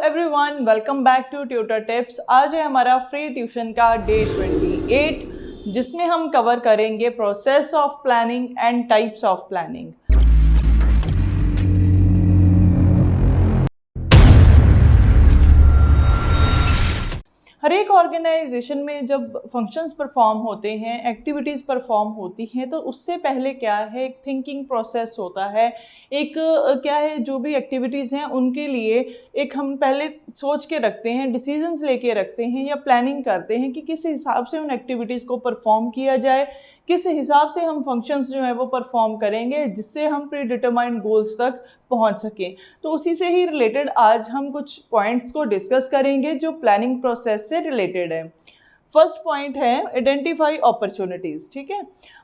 Everyone, welcome back to tutor tips. आज है हमारा फ्री ट्यूशन का डे 28, जिसमें हम कवर करेंगे process of planning and types of planning. हर एक ऑर्गेनाइजेशन में जब फंक्शंस परफॉर्म होते हैं, एक्टिविटीज़ परफॉर्म होती हैं, तो उससे पहले क्या है, एक थिंकिंग प्रोसेस होता है। एक क्या है, जो भी एक्टिविटीज़ हैं उनके लिए एक हम पहले सोच के रखते हैं, डिसीजंस लेके रखते हैं या प्लानिंग करते हैं कि किस हिसाब से उन एक्टिविटीज़ को परफॉर्म किया जाए, किस हिसाब से हम फंक्शंस जो है वो परफॉर्म करेंगे, जिससे हम प्री डिटरमाइंड गोल्स तक पहुंच सकें। तो उसी से ही रिलेटेड आज हम कुछ पॉइंट्स को डिस्कस करेंगे जो प्लानिंग प्रोसेस से रिलेटेड है। फर्स्ट पॉइंट है आइडेंटिफाई अपॉर्चुनिटीज़। ठीक है,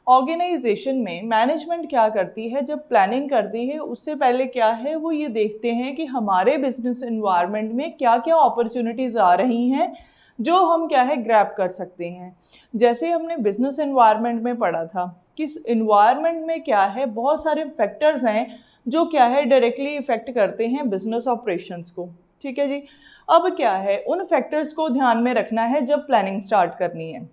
ऑर्गेनाइजेशन में मैनेजमेंट क्या करती है, जब प्लानिंग करती है उससे पहले क्या है, वो ये देखते हैं कि हमारे बिजनेस एनवायरनमेंट में क्या क्या अपॉर्चुनिटीज़ आ रही हैं जो हम क्या है ग्रैब कर सकते हैं। जैसे हमने बिजनेस एनवायरनमेंट में पढ़ा था कि इस एनवायरनमेंट में क्या है, बहुत सारे फैक्टर्स हैं जो क्या है डायरेक्टली इफेक्ट करते हैं बिजनेस ऑपरेशंस को। ठीक है जी, अब क्या है, उन फैक्टर्स को ध्यान में रखना है जब प्लानिंग स्टार्ट करनी है।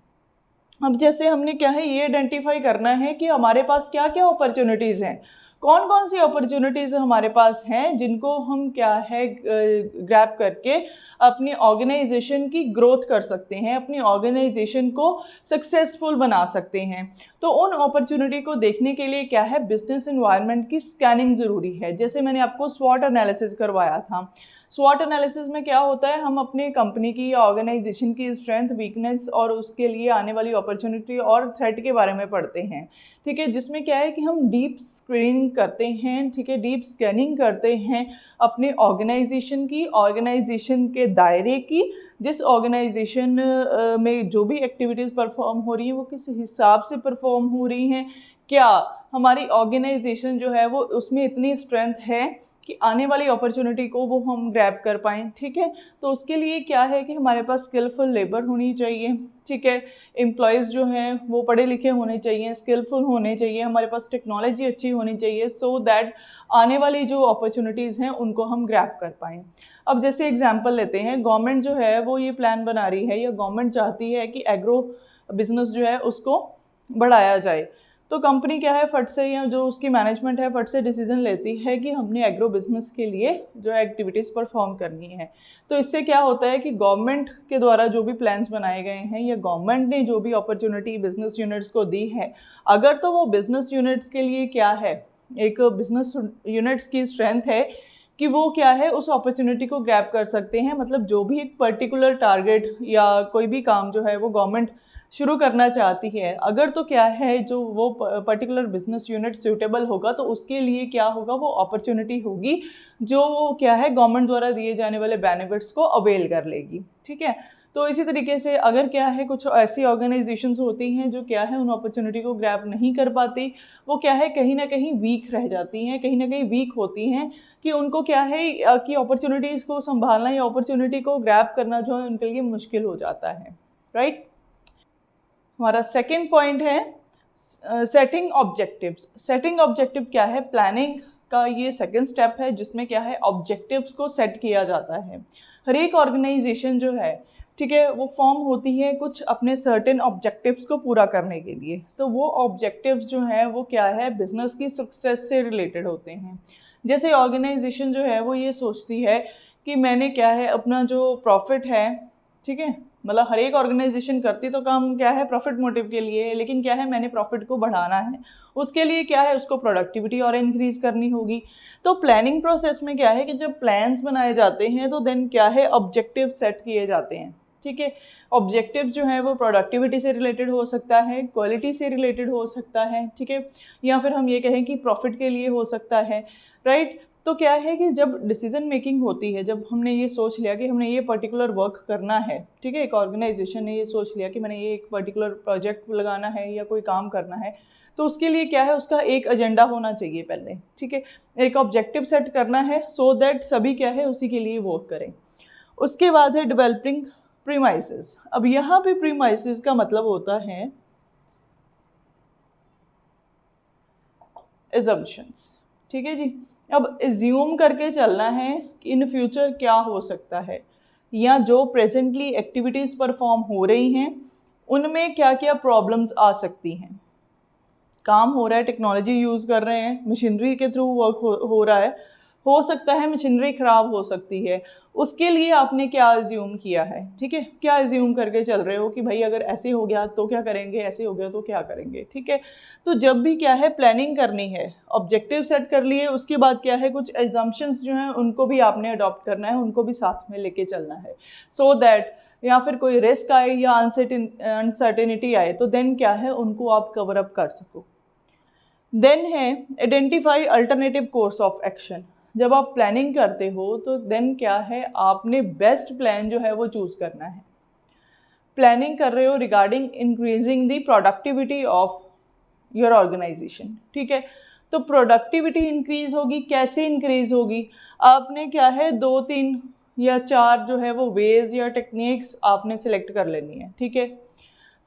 अब जैसे हमने क्या है ये आइडेंटिफाई करना है कि हमारे पास क्या क्या अपॉर्चुनिटीज़ हैं, कौन कौन सी अपॉर्चुनिटीज़ हमारे पास हैं जिनको हम क्या है ग्रैब करके अपनी ऑर्गेनाइजेशन की ग्रोथ कर सकते हैं, अपनी ऑर्गेनाइजेशन को सक्सेसफुल बना सकते हैं। तो उन अपॉर्चुनिटी को देखने के लिए क्या है, बिजनेस एनवायरनमेंट की स्कैनिंग ज़रूरी है। जैसे मैंने आपको स्वॉट एनालिसिस करवाया था। स्वॉट एनालिसिस में क्या होता है, हम अपने कंपनी की या ऑर्गेनाइजेशन की स्ट्रेंथ, वीकनेस और उसके लिए आने वाली अपॉर्चुनिटी और थ्रेट के बारे में पढ़ते हैं। ठीक है, जिसमें क्या है कि हम डीप स्क्रीनिंग करते हैं, ठीक है, डीप स्कैनिंग करते हैं अपने ऑर्गेनाइजेशन की, ऑर्गेनाइजेशन के दायरे की, जिस ऑर्गेनाइजेशन में जो भी एक्टिविटीज़ परफॉर्म हो रही हैं वो किस हिसाब से परफॉर्म हो रही हैं, क्या हमारी ऑर्गेनाइजेशन जो है वो उसमें इतनी स्ट्रेंथ है कि आने वाली अपॉर्चुनिटी को वो हम ग्रैब कर पाएँ। ठीक है, तो उसके लिए क्या है कि हमारे पास स्किलफुल लेबर होनी चाहिए। ठीक है, एम्प्लॉयज़ जो हैं वो पढ़े लिखे होने चाहिए, स्किलफुल होने चाहिए, हमारे पास टेक्नोलॉजी अच्छी होनी चाहिए, सो दैट आने वाली जो अपॉर्चुनिटीज़ हैं उनको हम ग्रैब कर पाएँ। अब जैसे एग्जांपल लेते हैं, गवर्नमेंट जो है वो ये प्लान बना रही है या गवर्नमेंट चाहती है कि एग्रो बिजनेस जो है उसको बढ़ाया जाए। तो कंपनी क्या है, फट से या जो उसकी मैनेजमेंट है फट से डिसीजन लेती है कि हमने एग्रो बिजनेस के लिए जो एक्टिविटीज़ परफॉर्म करनी है। तो इससे क्या होता है कि गवर्नमेंट के द्वारा जो भी प्लान्स बनाए गए हैं या गवर्नमेंट ने जो भी अपॉर्चुनिटी बिजनेस यूनिट्स को दी है, अगर तो वो बिजनेस यूनिट्स के लिए क्या है, एक बिजनेस यूनिट्स की स्ट्रेंथ है कि वो क्या है उस अपॉर्चुनिटी को ग्रैब कर सकते हैं। मतलब जो भी एक पर्टिकुलर टारगेट या कोई भी काम जो है वो गवर्नमेंट शुरू करना चाहती है, अगर तो क्या है जो वो पर्टिकुलर बिजनेस यूनिट सूटेबल होगा तो उसके लिए क्या होगा, वो अपॉर्चुनिटी होगी जो वो क्या है गवर्नमेंट द्वारा दिए जाने वाले बेनिफिट्स को अवेल कर लेगी। ठीक है, तो इसी तरीके से अगर क्या है कुछ ऐसी ऑर्गेनाइजेशंस होती हैं जो क्या है उन अपॉर्चुनिटी को ग्रैब नहीं कर पाती, वो क्या है कहीं ना कहीं वीक रह जाती हैं, कहीं ना कहीं वीक होती हैं कि उनको क्या है कि अपॉर्चुनिटीज़ को संभालना या अपॉर्चुनिटी को ग्रैब करना जो है उनके लिए मुश्किल हो जाता है। राइट, हमारा सेकंड पॉइंट है सेटिंग ऑब्जेक्टिव्स। सेटिंग ऑब्जेक्टिव क्या है, प्लानिंग का ये सेकंड स्टेप है जिसमें क्या है ऑब्जेक्टिव्स को सेट किया जाता है। हर एक ऑर्गेनाइजेशन जो है, ठीक है, वो फॉर्म होती है कुछ अपने सर्टेन ऑब्जेक्टिव्स को पूरा करने के लिए। तो वो ऑब्जेक्टिव्स जो हैं वो क्या है, बिजनेस की सक्सेस से रिलेटेड होते हैं। जैसे ऑर्गेनाइजेशन जो है वो ये सोचती है कि मैंने क्या है अपना जो प्रॉफिट है, ठीक है, मतलब हर एक ऑर्गेनाइजेशन करती तो काम क्या है प्रॉफिट मोटिव के लिए है, लेकिन क्या है मैंने प्रॉफिट को बढ़ाना है, उसके लिए क्या है उसको प्रोडक्टिविटी और इंक्रीज करनी होगी। तो प्लानिंग प्रोसेस में क्या है कि जब प्लान्स बनाए जाते हैं तो देन क्या है ऑब्जेक्टिव सेट किए जाते हैं। ठीक है, ऑब्जेक्टिव जो है वो प्रोडक्टिविटी से रिलेटेड हो सकता है, क्वालिटी से रिलेटेड हो सकता है, ठीक है, या फिर हम ये कहें कि प्रॉफिट के लिए हो सकता है। राइट, तो क्या है कि जब डिसीजन मेकिंग होती है, जब हमने ये सोच लिया कि हमने ये पर्टिकुलर वर्क करना है, ठीक है, एक ऑर्गेनाइजेशन ने ये सोच लिया कि मैंने ये एक पर्टिकुलर प्रोजेक्ट लगाना है या कोई काम करना है, तो उसके लिए क्या है उसका एक एजेंडा होना चाहिए पहले। ठीक है, एक ऑब्जेक्टिव सेट करना है सो दैट सभी क्या है उसी के लिए वर्क करें। उसके बाद है डेवलपिंग प्रीमाइसेस। अब यहाँ पे प्रीमाइसेस का मतलब होता है एजम्पशंस। ठीक है जी, अब एज्यूम करके चलना है कि इन फ्यूचर क्या हो सकता है, या जो प्रेजेंटली एक्टिविटीज़ परफॉर्म हो रही हैं उनमें क्या क्या प्रॉब्लम्स आ सकती हैं। काम हो रहा है, टेक्नोलॉजी यूज़ कर रहे हैं, मशीनरी के थ्रू वर्क हो रहा है, हो सकता है मशीनरी ख़राब हो सकती है, उसके लिए आपने क्या अज्यूम किया है, ठीक है, क्या अज्यूम करके चल रहे हो कि भाई अगर ऐसे हो गया तो क्या करेंगे, ऐसे हो गया तो क्या करेंगे, ठीक है। तो जब भी क्या है प्लानिंग करनी है, ऑब्जेक्टिव सेट कर लिए, उसके बाद क्या है कुछ एजम्पशंस जो हैं उनको भी आपने अडॉप्ट करना है, उनको भी साथ में लेके चलना है, सो दैट या फिर कोई रिस्क आए या अनसर्टेनिटी आए तो देन क्या है उनको आप कवर अप कर सको। देन है identify alternative course of action. जब आप प्लानिंग करते हो तो देन क्या है आपने बेस्ट प्लान जो है वो चूज करना है। प्लानिंग कर रहे हो regarding increasing the productivity of your organization, ठीक है। तो प्रोडक्टिविटी इंक्रीज होगी, कैसे इंक्रीज होगी, आपने क्या है 2-3 या 4 जो है वो वेज या टेक्निक्स आपने सिलेक्ट कर लेनी है, ठीक है।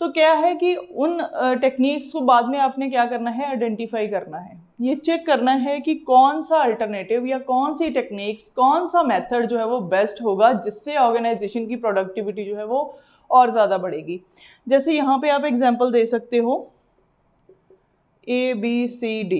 तो क्या है कि उन टेक्निक्स को बाद में आपने क्या करना है आइडेंटिफाई करना है, ये चेक करना है कि कौन सा अल्टरनेटिव या कौन सी टेक्निक्स, कौन सा मेथड जो है वो बेस्ट होगा जिससे ऑर्गेनाइजेशन की प्रोडक्टिविटी जो है वो और ज़्यादा बढ़ेगी। जैसे यहाँ पे आप एग्जांपल दे सकते हो ABCD,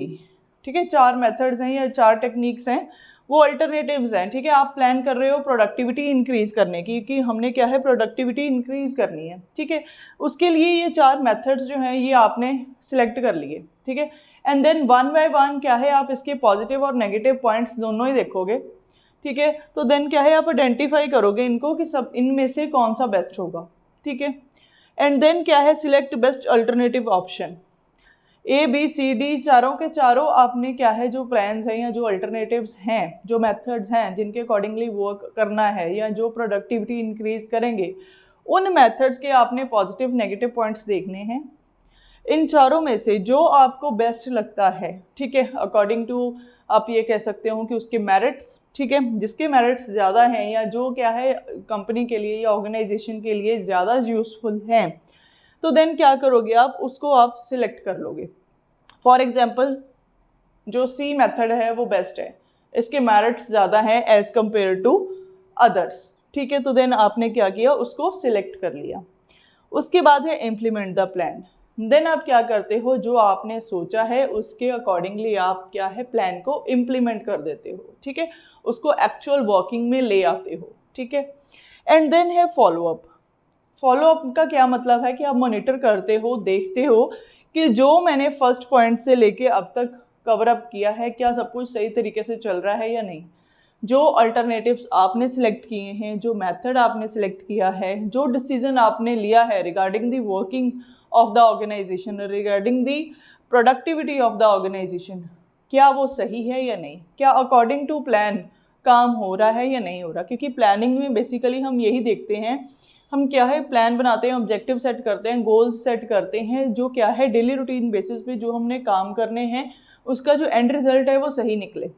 ठीक है, 4 मेथड्स हैं या 4 टेक्निक्स हैं, वो अल्टरनेटिव्स हैं, ठीक है। आप प्लान कर रहे हो प्रोडक्टिविटी इंक्रीज करने की कि हमने क्या है प्रोडक्टिविटी इंक्रीज करनी है, ठीक है। उसके लिए ये 4 मेथड्स जो हैं ये आपने सिलेक्ट कर लिए, ठीक है। And then one by one क्या है आप इसके पॉजिटिव और नेगेटिव पॉइंट्स दोनों ही देखोगे, ठीक है। तो देन क्या है आप आइडेंटिफाई करोगे इनको कि सब इनमें से कौन सा बेस्ट होगा, ठीक है। एंड देन क्या है select best alternative option. ABCD चारों के चारों आपने क्या है जो प्लान्स हैं या जो अल्टरनेटिव्स हैं, जो मेथड्स हैं जिनके अकॉर्डिंगली वर्क करना है या जो प्रोडक्टिविटी इंक्रीज करेंगे, उन मेथड्स के आपने पॉजिटिव नेगेटिव पॉइंट्स देखने हैं। इन चारों में से जो आपको बेस्ट लगता है, ठीक है, अकॉर्डिंग टू आप ये कह सकते हो कि उसके मेरिट्स, ठीक है, जिसके मेरिट्स ज़्यादा हैं या जो क्या है कंपनी के लिए या ऑर्गेनाइजेशन के लिए ज़्यादा यूजफुल हैं, तो देन क्या करोगे आप उसको आप सिलेक्ट कर लोगे। फॉर एग्जाम्पल जो C मेथड है वो बेस्ट है, इसके मेरिट्स ज़्यादा हैं एज कंपेयर टू अदर्स, ठीक है। तो देन आपने क्या किया उसको सिलेक्ट कर लिया। उसके बाद है इम्प्लीमेंट द प्लान। देन आप क्या करते हो जो आपने सोचा है उसके अकॉर्डिंगली आप क्या है प्लान को इम्प्लीमेंट कर देते हो, ठीक है, उसको एक्चुअल वर्किंग में ले आते हो, ठीक है। एंड देन है फॉलोअप। फॉलोअप का क्या मतलब है कि आप मॉनिटर करते हो, देखते हो कि जो मैंने फर्स्ट पॉइंट से लेके अब तक कवर अप किया है क्या सब कुछ सही तरीके से चल रहा है या नहीं। जो अल्टरनेटिव्स आपने सिलेक्ट किए हैं, जो मेथड आपने सिलेक्ट किया है, जो डिसीजन आपने लिया है regarding the working of the organization, regarding the productivity of the organization, क्या वो सही है या नहीं, क्या अकॉर्डिंग टू प्लान काम हो रहा है या नहीं हो रहा। क्योंकि प्लानिंग में बेसिकली हम यही देखते हैं, हम क्या है प्लान बनाते हैं, ऑब्जेक्टिव सेट करते हैं, गोल्स सेट करते हैं, जो क्या है डेली रूटीन बेसिस पे जो हमने काम करने हैं उसका जो एंड रिजल्ट है वो सही निकले,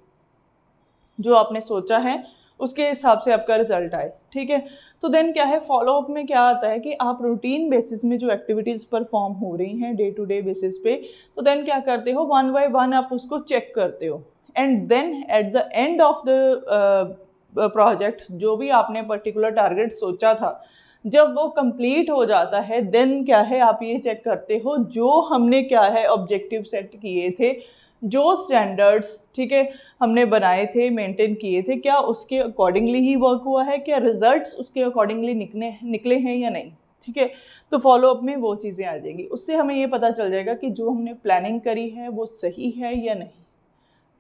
जो आपने सोचा है उसके हिसाब से आपका रिजल्ट आए, ठीक है। तो देन क्या है फॉलोअप में क्या आता है कि आप रूटीन बेसिस में जो एक्टिविटीज़ परफॉर्म हो रही हैं डे टू डे बेसिस पे, तो देन क्या करते हो वन बाय वन आप उसको चेक करते हो। And then at the end of the project जो भी आपने पर्टिकुलर टारगेट सोचा था, जब वो कंप्लीट हो जाता है देन क्या है आप ये चेक करते हो जो हमने क्या है ऑब्जेक्टिव सेट किए थे, जो स्टैंडर्ड्स, ठीक है, हमने बनाए थे, मेंटेन किए थे, क्या उसके अकॉर्डिंगली ही वर्क हुआ है, क्या रिजल्ट्स उसके अकॉर्डिंगली निकले हैं या नहीं, ठीक है। तो फॉलोअप में वो चीज़ें आ जाएंगी, उससे हमें ये पता चल जाएगा कि जो हमने प्लानिंग करी है वो सही है या नहीं,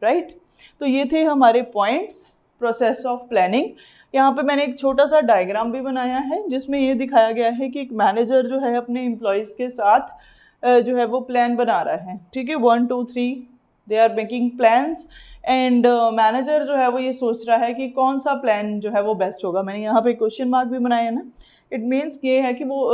राइट। तो ये थे हमारे पॉइंट्स प्रोसेस ऑफ प्लानिंग। यहाँ पे मैंने एक छोटा सा डायग्राम भी बनाया है जिसमें ये दिखाया गया है कि एक मैनेजर जो है अपने एम्प्लॉयज़ के साथ जो है वो प्लान बना रहा है, ठीक है, 1 2 3 they are making plans and manager जो है वो ये सोच रहा है कि कौन सा प्लान जो है वो बेस्ट होगा। मैंने यहाँ पे क्वेश्चन मार्क भी बनाया है ना, इट मीन्स ये है कि वो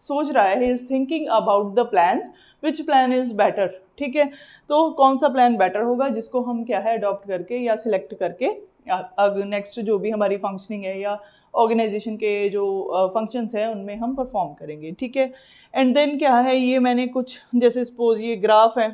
सोच रहा है, he is thinking about the plans which plan is better, ठीक है। तो कौन सा प्लान बेटर होगा जिसको हम क्या है अडॉप्ट करके या सिलेक्ट करके अब नेक्स्ट जो भी हमारी फंक्शनिंग है या ऑर्गेनाइजेशन के जो फंक्शंस हैं उनमें हम परफॉर्म करेंगे, ठीक है। एंड देन क्या है ये मैंने कुछ जैसे सपोज ये ग्राफ है,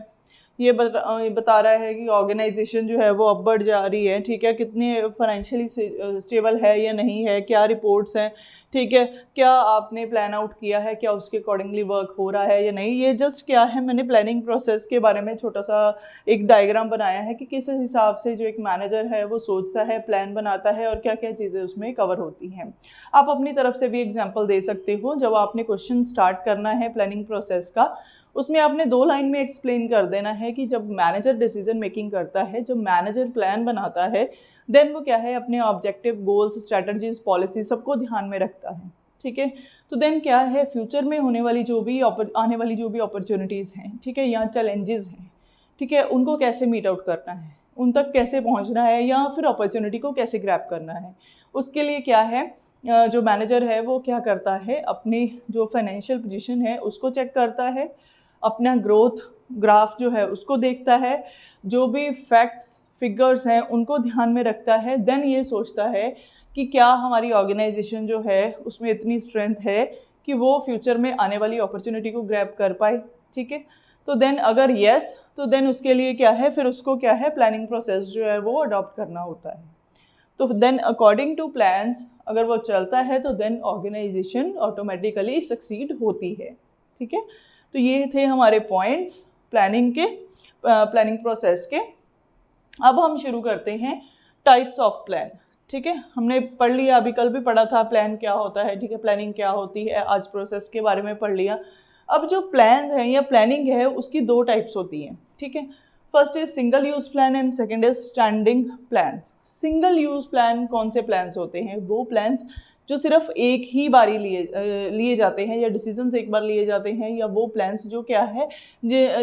ये बता रहा है कि ऑर्गेनाइजेशन जो है वो अब बढ़ जा रही है, ठीक है, कितनी फाइनेंशियली स्टेबल है या नहीं है, क्या रिपोर्ट्स हैं, ठीक है, क्या आपने प्लान आउट किया है, क्या उसके अकॉर्डिंगली वर्क हो रहा है या नहीं। ये जस्ट क्या है, मैंने प्लानिंग प्रोसेस के बारे में छोटा सा एक डायग्राम बनाया है कि किस हिसाब से जो एक मैनेजर है वो सोचता है, प्लान बनाता है और क्या क्या चीज़ें उसमें कवर होती हैं। आप अपनी तरफ से भी एग्जाम्पल दे सकते हो। जब आपने क्वेश्चन स्टार्ट करना है प्लानिंग प्रोसेस का, उसमें आपने 2 लाइन में एक्सप्लेन कर देना है कि जब मैनेजर डिसीजन मेकिंग करता है, जब मैनेजर प्लान बनाता है, देन वो क्या है, अपने ऑब्जेक्टिव, गोल्स, स्ट्रैटेजीज, पॉलिसी सबको ध्यान में रखता है, ठीक है। तो देन क्या है, फ्यूचर में होने वाली जो भी आने वाली जो भी अपॉर्चुनिटीज़ हैं, ठीक है, या चैलेंजेस हैं, ठीक है, उनको कैसे मीट आउट करना है, उन तक कैसे पहुंचना है, या फिर अपॉर्चुनिटी को कैसे ग्रैब करना है। उसके लिए क्या है, जो मैनेजर है वो क्या करता है, अपनी जो फाइनेंशियल पोजीशन है उसको चेक करता है, अपना ग्रोथ ग्राफ जो है उसको देखता है, जो भी फैक्ट्स फिगर्स हैं उनको ध्यान में रखता है। देन ये सोचता है कि क्या हमारी ऑर्गेनाइजेशन जो है उसमें इतनी स्ट्रेंथ है कि वो फ्यूचर में आने वाली अपॉर्चुनिटी को ग्रैब कर पाए, ठीक है। तो देन अगर येस, तो देन उसके लिए क्या है, फिर उसको क्या है, प्लानिंग प्रोसेस जो है वो अडॉप्ट करना होता है। तो देन अकॉर्डिंग टू प्लान्स अगर वो चलता है तो देन ऑर्गेनाइजेशन ऑटोमेटिकली सक्सीड होती है, ठीक है। तो ये थे हमारे पॉइंट्स प्लानिंग के, प्लानिंग प्रोसेस के। अब हम शुरू करते हैं टाइप्स ऑफ प्लान, ठीक है। हमने पढ़ लिया, अभी कल भी पढ़ा था प्लान क्या होता है, ठीक है, प्लानिंग क्या होती है, आज प्रोसेस के बारे में पढ़ लिया। अब जो प्लान है या प्लानिंग है उसकी 2 टाइप्स होती हैं, ठीक है। First is single use plan and second is standing plan. Single use plan कौन से प्लान्स होते हैं, वो प्लान्स जो सिर्फ एक ही बारी लिए जाते हैं, या डिसीजंस एक बार लिए जाते हैं, या वो प्लान्स जो क्या है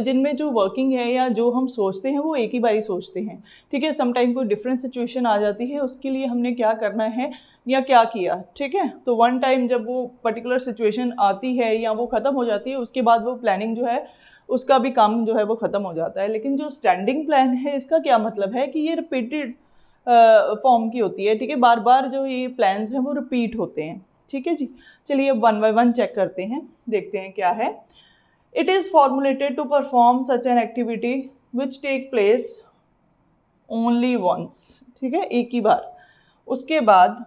जिनमें जो वर्किंग है या जो हम सोचते हैं वो एक ही बारी सोचते हैं, ठीक है। समटाइम कोई डिफरेंट सिचुएशन आ जाती है, उसके लिए हमने क्या करना है या क्या किया, ठीक है। तो वन टाइम जब वो पर्टिकुलर सिचुएशन आती है या वो ख़त्म हो जाती है, उसके बाद वो प्लानिंग जो है उसका भी काम जो है वो ख़त्म हो जाता है। लेकिन जो स्टैंडिंग प्लान है, इसका क्या मतलब है कि ये रिपीटेड फॉर्म की होती है, ठीक है, बार बार जो ये प्लान्स हैं वो रिपीट होते हैं, ठीक है जी। चलिए अब 1 बाय 1 चेक करते हैं, देखते हैं क्या है। It is formulated to perform such an activity which take place only once, ठीक है, एक ही बार। उसके बाद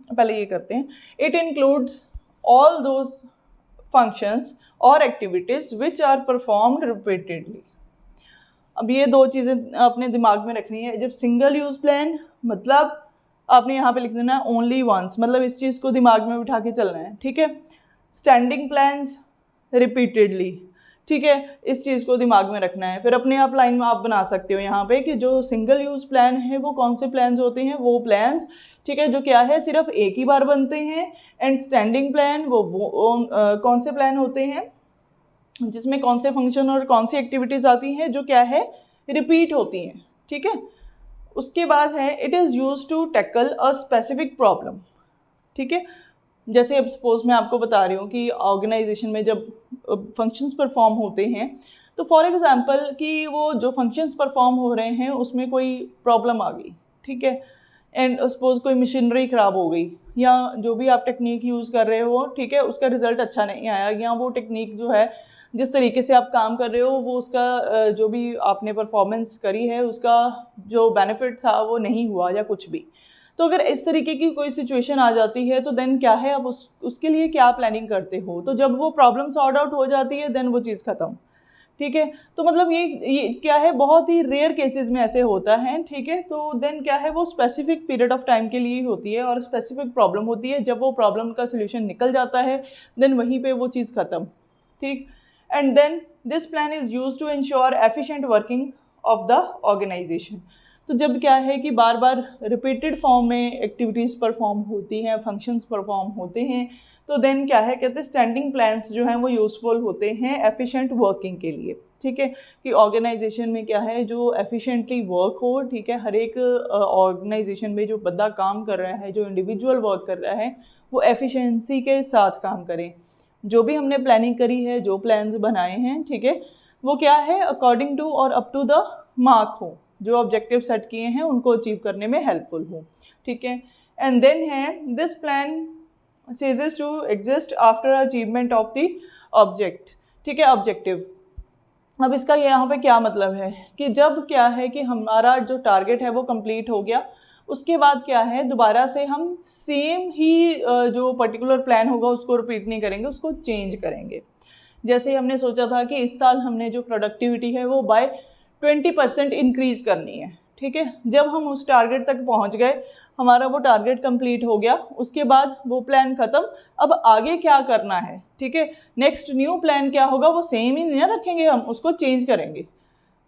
पहले ये करते हैं, it includes all those functions और activities which are performed repeatedly. अब ये 2 चीज़ें अपने दिमाग में रखनी है। जब सिंगल यूज़ प्लान, मतलब आपने यहाँ पे लिख देना है ओनली वंस, मतलब इस चीज़ को दिमाग में बिठा के चलना है, ठीक है। स्टैंडिंग प्लान्स रिपीटेडली, ठीक है, इस चीज़ को दिमाग में रखना है। फिर अपने आप लाइन में आप बना सकते हो यहाँ पे कि जो सिंगल यूज़ प्लान है वो कौन से प्लान्स होते हैं, वो प्लान्स, ठीक है, जो क्या है सिर्फ एक ही बार बनते हैं। एंड स्टैंडिंग प्लान वो कौन से प्लान होते हैं जिसमें कौन से फंक्शन और कौन सी एक्टिविटीज़ आती हैं जो क्या है रिपीट होती हैं, ठीक है। उसके बाद है it is use to tackle a specific problem, ठीक है। जैसे अब सपोज मैं आपको बता रही हूँ कि ऑर्गेनाइजेशन में जब फंक्शंस परफॉर्म होते हैं, तो फॉर एग्जांपल कि वो जो फंक्शंस परफॉर्म हो रहे हैं उसमें कोई प्रॉब्लम आ गई, ठीक है, एंड सपोज कोई मशीनरी ख़राब हो गई, या जो भी आप टेक्निक यूज़ कर रहे हो, ठीक है, उसका रिजल्ट अच्छा नहीं आया, या वो टेक्निक जो है जिस तरीके से आप काम कर रहे हो वो उसका जो भी आपने परफॉर्मेंस करी है उसका जो बेनिफिट था वो नहीं हुआ, या कुछ भी। तो अगर इस तरीके की कोई सिचुएशन आ जाती है तो देन क्या है, अब उसके लिए क्या प्लानिंग करते हो। तो जब वो प्रॉब्लम सॉर्ट आउट हो जाती है देन वो चीज़ ख़त्म, ठीक है। तो मतलब ये क्या है, बहुत ही रेयर केसेस में ऐसे होता है, ठीक है। तो देन क्या है, वो स्पेसिफिक पीरियड ऑफ टाइम के लिए ही होती है और स्पेसिफिक प्रॉब्लम होती है। जब वो प्रॉब्लम का सोल्यूशन निकल जाता है देन वहीं पे वो चीज़ ख़त्म, ठीक। And then this plan is use to ensure efficient working of the organization. तो जब क्या है कि बार बार रिपीटेड फॉर्म में एक्टिविटीज़ परफॉर्म होती हैं, फंक्शंस परफॉर्म होते हैं, तो देन क्या है, कहते हैं स्टैंडिंग प्लान्स जो हैं वो यूज़फुल होते हैं एफिशिएंट वर्किंग के लिए, ठीक है। कि ऑर्गेनाइजेशन में क्या है जो एफिशिएंटली वर्क हो, ठीक है। हर एक ऑर्गेनाइजेशन में जो बंदा काम कर रहा है, जो इंडिविजुअल वर्क कर रहा है, वो एफिशिएंसी के साथ काम करें। जो भी हमने प्लानिंग करी है, जो प्लान्स बनाए हैं, ठीक है, वो क्या है अकॉर्डिंग टू और अप टू द मार्क हो, जो ऑब्जेक्टिव सेट किए हैं उनको अचीव करने में हेल्पफुल हो, ठीक है। एंड देन है this plan ceases to exist after achievement of the object, ठीक है, ऑब्जेक्टिव। अब इसका यहाँ पे क्या मतलब है कि जब क्या है कि हमारा जो टारगेट है वो कंप्लीट हो गया, उसके बाद क्या है दोबारा से हम सेम ही जो पर्टिकुलर प्लान होगा उसको रिपीट नहीं करेंगे, उसको चेंज करेंगे। जैसे हमने सोचा था कि इस साल हमने जो प्रोडक्टिविटी है वो बाय 20% इंक्रीज़ करनी है, ठीक है। जब हम उस टारगेट तक पहुंच गए, हमारा वो टारगेट कंप्लीट हो गया, उसके बाद वो प्लान ख़त्म। अब आगे क्या करना है, ठीक है, नेक्स्ट न्यू प्लान क्या होगा, वो सेम ही नहीं रखेंगे, हम उसको चेंज करेंगे।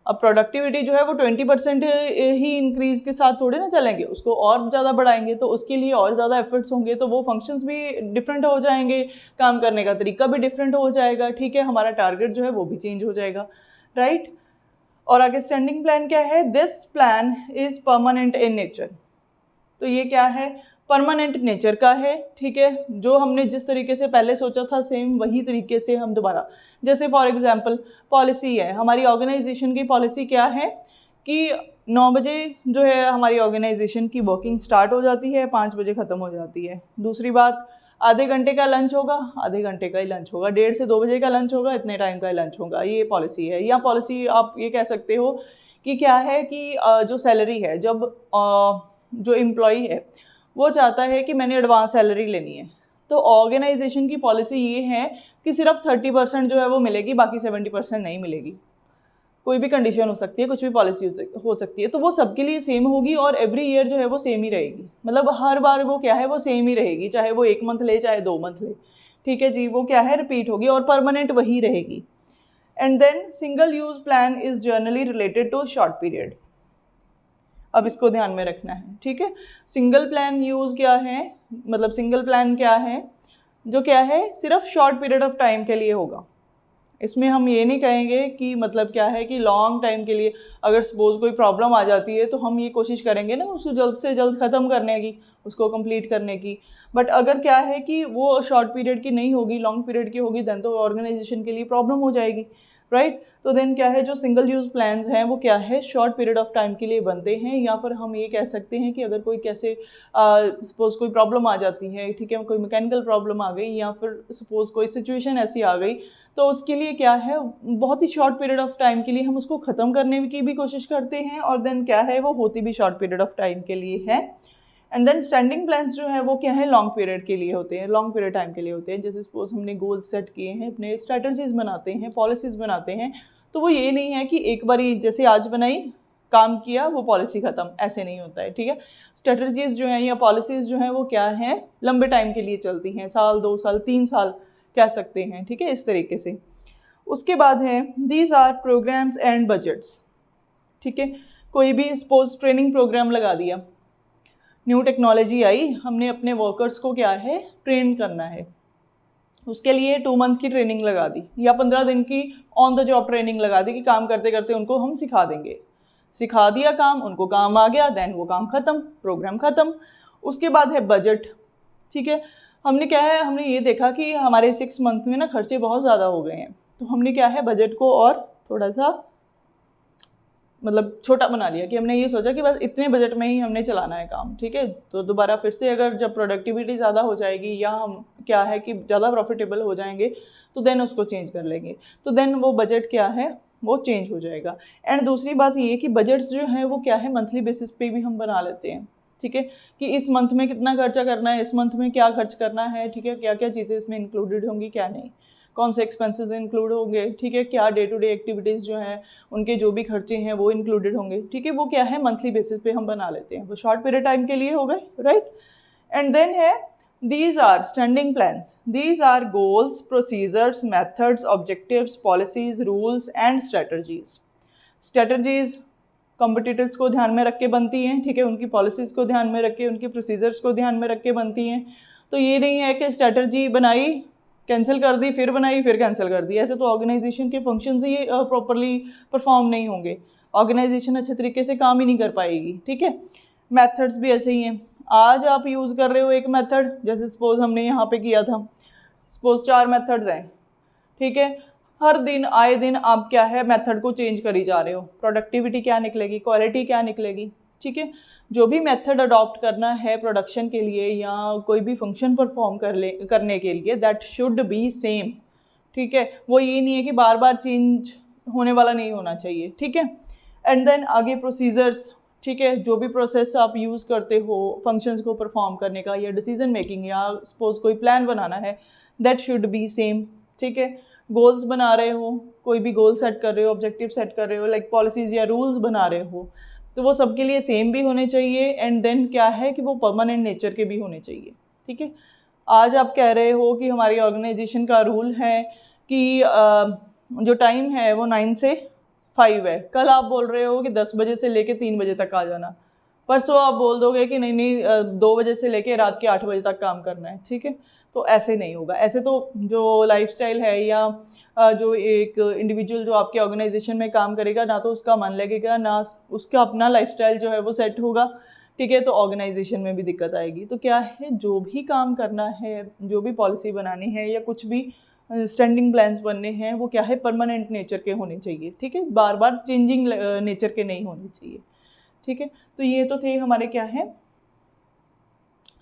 अब प्रोडक्टिविटी जो है वो 20% ही इंक्रीज़ के साथ थोड़े ना चलेंगे, उसको और ज़्यादा बढ़ाएंगे, तो उसके लिए और ज़्यादा एफर्ट्स होंगे, तो वो फंक्शंस भी डिफरेंट हो जाएंगे, काम करने का तरीका भी डिफरेंट हो जाएगा, ठीक है, हमारा टारगेट जो है वो भी चेंज हो जाएगा, राइट। और आगे स्टैंडिंग प्लान क्या है, this plan is permanent in nature. तो ये क्या है, परमानेंट नेचर का है, ठीक है। जो हमने जिस तरीके से पहले सोचा था सेम वही तरीके से हम दोबारा, जैसे फॉर एग्जांपल पॉलिसी है, हमारी ऑर्गेनाइजेशन की पॉलिसी क्या है कि 9 बजे जो है हमारी ऑर्गेनाइजेशन की वर्किंग स्टार्ट हो जाती है, 5 बजे ख़त्म हो जाती है। दूसरी बात, आधे घंटे का लंच होगा, आधे घंटे का ही लंच होगा, 1:30 से 2 बजे का लंच होगा, इतने टाइम का ही लंच होगा, ये पॉलिसी है। या पॉलिसी आप ये कह सकते हो कि क्या है कि जो सैलरी है, जब जो एम्प्लॉई है वो चाहता है कि मैंने एडवांस सैलरी लेनी है, तो ऑर्गेनाइजेशन की पॉलिसी ये है कि सिर्फ 30% जो है वो मिलेगी, बाकी 70% नहीं मिलेगी। कोई भी कंडीशन हो सकती है, कुछ भी पॉलिसी हो सकती है, तो वो सबके लिए सेम होगी और एवरी ईयर जो है वो सेम ही रहेगी, मतलब हर बार वो क्या है वो सेम ही रहेगी, चाहे वो 1 मंथ ले चाहे 2 मंथ ले, ठीक है जी, वो क्या है रिपीट होगी और परमानेंट वही रहेगी। And then single use plan is generally related to short period. अब इसको ध्यान में रखना है, ठीक है। सिंगल प्लान यूज़ क्या है, मतलब सिंगल प्लान क्या है, जो क्या है सिर्फ शॉर्ट पीरियड ऑफ टाइम के लिए होगा। इसमें हम ये नहीं कहेंगे कि मतलब क्या है कि लॉन्ग टाइम के लिए, अगर सपोज कोई प्रॉब्लम आ जाती है तो हम ये कोशिश करेंगे ना उसको जल्द से जल्द ख़त्म करने की, उसको कंप्लीट करने की। बट अगर क्या है कि वो शॉर्ट पीरियड की नहीं होगी, लॉन्ग पीरियड की होगी, देन तो ऑर्गेनाइजेशन के लिए प्रॉब्लम हो जाएगी, राइट। तो देन क्या है, जो सिंगल यूज़ प्लान्स हैं वो क्या है शॉर्ट पीरियड ऑफ टाइम के लिए बनते हैं। या फिर हम ये कह सकते हैं कि अगर कोई कैसे सपोज़ कोई प्रॉब्लम आ जाती है, ठीक है, कोई मैकेनिकल प्रॉब्लम आ गई या फिर सपोज़ कोई सिचुएशन ऐसी आ गई, तो उसके लिए क्या है बहुत ही शॉर्ट पीरियड ऑफ टाइम के लिए हम उसको ख़त्म करने की भी कोशिश करते हैं, और देन क्या है वो होती भी शॉर्ट पीरियड ऑफ टाइम के लिए है। एंड देन स्टैंडिंग प्लान्स जो है वो क्या है लॉन्ग पीरियड के लिए होते हैं, लॉन्ग पीरियड टाइम के लिए होते हैं। जैसे सपोज हमने गोल सेट किए हैं, अपने स्ट्रैटेजीज बनाते हैं, पॉलिसीज़ बनाते हैं, तो वो ये नहीं है कि एक बारी जैसे आज बनाई काम किया वो पॉलिसी ख़त्म, ऐसे नहीं होता है, ठीक है। स्ट्रैटेजीज जो हैं या पॉलिसीज़ जो हैं वो क्या हैं लंबे टाइम के लिए चलती हैं, साल 2 साल 3 साल कह सकते हैं, ठीक है, इस तरीके से। उसके बाद है these are programmes and budgets, ठीक है। कोई भी सपोज ट्रेनिंग प्रोग्राम लगा दिया, न्यू टेक्नोलॉजी आई, हमने अपने वर्कर्स को क्या है ट्रेन करना है, उसके लिए 2 मंथ की ट्रेनिंग लगा दी या 15 दिन की ऑन द जॉब ट्रेनिंग लगा दी कि काम करते करते उनको हम सिखा देंगे, सिखा दिया काम, उनको काम आ गया, देन वो काम ख़त्म, प्रोग्राम ख़त्म। उसके बाद है बजट, ठीक है। हमने क्या है हमने ये देखा कि हमारे 6 मंथ में ना खर्चे बहुत ज़्यादा हो गए हैं, तो हमने क्या है बजट को और थोड़ा सा मतलब छोटा बना लिया कि हमने ये सोचा कि बस इतने बजट में ही हमने चलाना है काम, ठीक है। तो दोबारा फिर से अगर जब प्रोडक्टिविटी ज़्यादा हो जाएगी या हम क्या है कि ज़्यादा प्रॉफिटेबल हो जाएंगे तो देन उसको चेंज कर लेंगे, तो देन वो बजट क्या है वो चेंज हो जाएगा। एंड दूसरी बात ये कि बजट्स जो हैं वो क्या है मंथली बेसिस पे भी हम बना लेते हैं, ठीक है, कि इस मंथ में कितना खर्चा करना है, इस मंथ में क्या खर्च करना है, ठीक है, क्या क्या चीज़ें इसमें इंक्लूडेड होंगी क्या नहीं, कौन से एक्सपेंसेस इंक्लूड होंगे, ठीक है, क्या डे टू डे एक्टिविटीज़ जो हैं उनके जो भी खर्चे हैं वो इंक्लूडेड होंगे, ठीक है, वो क्या है मंथली बेसिस पे हम बना लेते हैं, वो शॉर्ट पीरियड टाइम के लिए हो गए, राइट। एंड देन है these are standing plans, these are goals, procedures, methods, objectives, policies, rules and strategies। strategies competitors को ध्यान में रख के बनती हैं, ठीक है, उनकी पॉलिसीज़ को ध्यान में रख के, उनकी प्रोसीजर्स को ध्यान में रख के बनती हैं। तो ये नहीं है कि स्ट्रैटेजी बनाई कैंसिल कर दी, फिर बनाई फिर कैंसिल कर दी, ऐसे तो ऑर्गेनाइजेशन के फंक्शंस ही प्रॉपरली परफॉर्म नहीं होंगे, ऑर्गेनाइजेशन अच्छे तरीके से काम ही नहीं कर पाएगी, ठीक है। मेथड्स भी ऐसे ही हैं, आज आप यूज़ कर रहे हो एक मेथड, जैसे सपोज हमने यहाँ पे किया था, सपोज 4 मेथड्स हैं, ठीक है, हर दिन आए दिन आप क्या है मेथड को चेंज करी जा रहे हो, प्रोडक्टिविटी क्या निकलेगी, क्वालिटी क्या निकलेगी, ठीक है। जो भी मेथड अडॉप्ट करना है प्रोडक्शन के लिए या कोई भी फंक्शन परफॉर्म करने के लिए, दैट शुड बी सेम, ठीक है। वो ये नहीं है कि बार बार चेंज होने वाला नहीं होना चाहिए, ठीक है। एंड देन आगे प्रोसीजर्स, ठीक है, जो भी प्रोसेस आप यूज़ करते हो फंक्शंस को परफॉर्म करने का, या डिसीजन मेकिंग, या सपोज कोई प्लान बनाना है, दैट शुड बी सेम, ठीक है। गोल्स बना रहे हो, कोई भी गोल सेट कर रहे हो, ऑब्जेक्टिव सेट कर रहे हो, लाइक पॉलिसीज़ या रूल्स बना रहे हो, तो वो सबके लिए सेम भी होने चाहिए। एंड देन क्या है कि वो परमानेंट नेचर के भी होने चाहिए, ठीक है। आज आप कह रहे हो कि हमारी ऑर्गेनाइजेशन का रूल है कि जो टाइम है वो 9 से 5 है, कल आप बोल रहे हो कि 10 बजे से लेके 3 बजे तक आ जाना, परसों आप बोल दोगे कि नहीं नहीं 2 बजे से लेके रात के 8 बजे तक काम करना है, ठीक है। तो ऐसे नहीं होगा। ऐसे तो जो लाइफस्टाइल है या जो एक इंडिविजुअल जो आपके ऑर्गेनाइजेशन में काम करेगा, ना तो उसका मन लगेगा, ना उसका अपना लाइफस्टाइल जो है वो सेट होगा, ठीक है। तो ऑर्गेनाइजेशन में भी दिक्कत आएगी। तो क्या है, जो भी काम करना है, जो भी पॉलिसी बनानी है, या कुछ भी स्टैंडिंग प्लान्स बनने हैं, वो क्या है, परमानेंट नेचर के होने चाहिए, ठीक है। बार बार चेंजिंग नेचर के नहीं होने चाहिए, ठीक है। तो ये तो थे हमारे क्या है,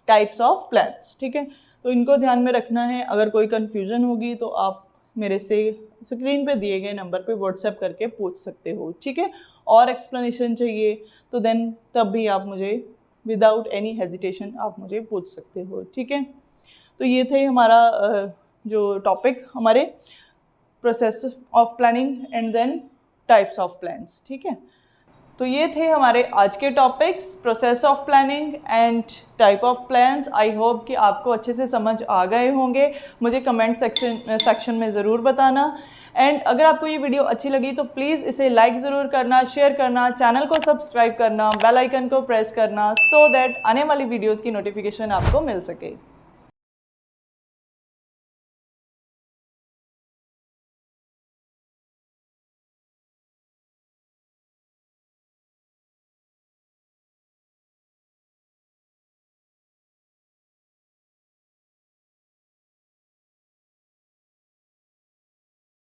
टाइप्स ऑफ प्लान्स, ठीक है। तो इनको ध्यान में रखना है। अगर कोई कन्फ्यूजन होगी तो आप मेरे से स्क्रीन पे दिए गए नंबर पे व्हाट्सएप करके पूछ सकते हो, ठीक है। और एक्सप्लेनेशन चाहिए तो देन तब भी आप मुझे विदाउट एनी हेजिटेशन आप मुझे पूछ सकते हो, ठीक है। तो ये थे हमारा जो टॉपिक, हमारे process of planning and then types of plans, ठीक है। तो ये थे हमारे आज के topics, process of planning and type of plans. I hope कि आपको अच्छे से समझ आ गए होंगे। मुझे कमेंट सेक्शन में ज़रूर बताना। एंड अगर आपको ये वीडियो अच्छी लगी तो प्लीज़ इसे लाइक ज़रूर करना, शेयर करना, चैनल को सब्सक्राइब करना, बेल आइकन को प्रेस करना, सो दैट आने वाली वीडियोज़ की नोटिफिकेशन आपको मिल सके।